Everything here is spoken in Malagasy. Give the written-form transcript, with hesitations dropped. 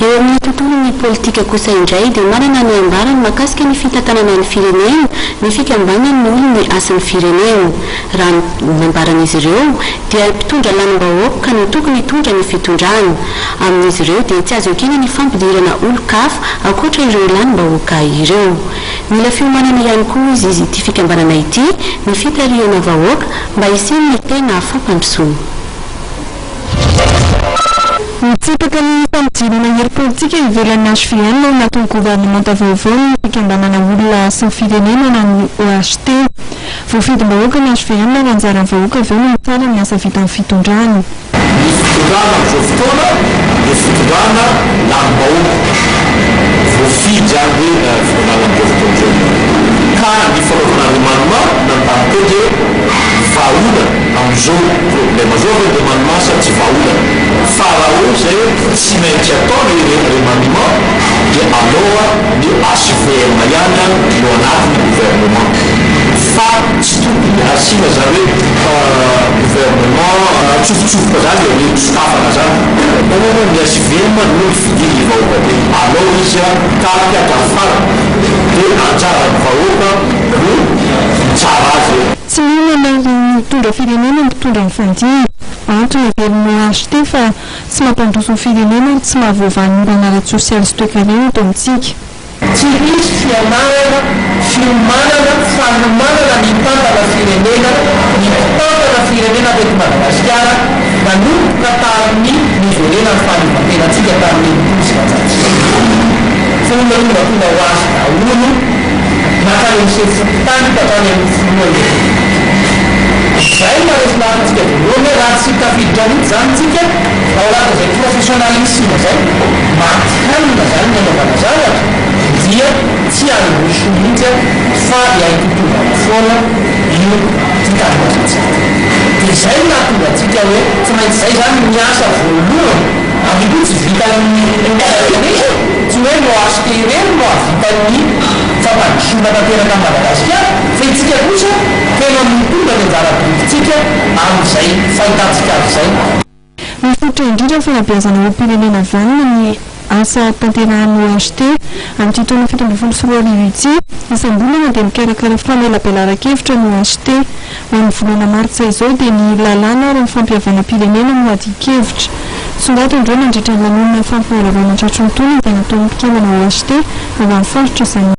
eo amin'ny tontolon'ny politika kosa indray dia manana ny ambarany mahakasika ny fitantanana ny firenena ny fikambanany ny olony asan'ny firenena. Raha ny ambaran'izy ireo dia mpitondra lanim-bahoaka ka ny tokony hitondra ny fitondrana. Amin'izy ireo dia tsy azo ekena ny fampidirana olon-kafa ankoatra ireo lanim-bahoaka ireo. Mila fiomanana ihany koa izy ity fikambanana ity ny fitarihana vahoaka mba hisiny ny tena fampandrosoana. Mitsipaka ny fampidirana hery politika ivelan'ny HVN no natao gouvernemanta vaovao ny fikambanana olona sy ny firenena na ny OHT. Voafidim-bahoaka ny HVN na anjaran'ny vahoaka avy eo no mitsara ny asa vita amin'ny fitondrana. Ny fitondrana amin'izao fotoana dia fitondrana lanim-bahoaka. Voafidy aby fitondrana amin'izao fotoana. Ka ny fanaovana remaniement nambaraka dia vahoana amin'izao problema zao hoe remaniement sa tsy vahoana. Fa raha hoe zay tsy maintsy atao ny remaniement dia aloha ny HVM ihany no anatin'ny gouvernement. Fa tsy tokony asiana zany hoe gouvernement tsofotsofoka zany hoe sokafana zany. Ny HVM no fidiny vahoaka dia aloha izy tarika hatrafara dia anjaran'ny vahoaka no tsara azy. Tsy mihinana ny mitondra firenena mitondra ny fandiny. Antony avelon'ny OHT fa tsy mampandroso ny firenena tsy mahavoavany olana ara-tsosialy sy toe-karena eto amintsika. Tsy misy fianarana, fiomanana, fanomanana ny mpantana firenena, ny mpantana firenena teto Madagasikara manomboka tamin'ny nivelena ny fahaleovantenantsika tamin'ny posivatsy. Fomba tonga ho azy daholo nakany amin'ny sefotany ka hatrany amin'ny filoha. Zay maresy lahatsika voalohany raha tsy tafiditra mihitsy zany tsika ao raha zay professionnalisme zay matihanina zany ny anaovana zavatra dia tsy anoso mihitsy fa iaitotovana foana io fitandrasantsika. Dia zay nahatonga atsika hoe tsy maintsy zay zany ny asa voalohany amiko tsy vitan'ny tsy hoe no HT ireny no avitan'ny fampandrosoana tanteraka Madagasikara fa itsika kosa tena mitondra ny anjara-tovintsika amin'izay fahitantsika azy izay. Mifotra indrindra fanabeazana olom-pirenena vanina ny asa tanterahan'ny OHT amin'ny taona 2024 ity isam-bolana dia mikarakara famelabelan-kevitra ny OHT ho amin'ny volana martsa izao dia ny lalàna ary ny fampihavana-pirenena no adi-kevitra. Songato indray mandritra ny lanonana fampihalavana tratry ny taona dia nataon'ny mpikambana OHT ao amin'ny faritra izany.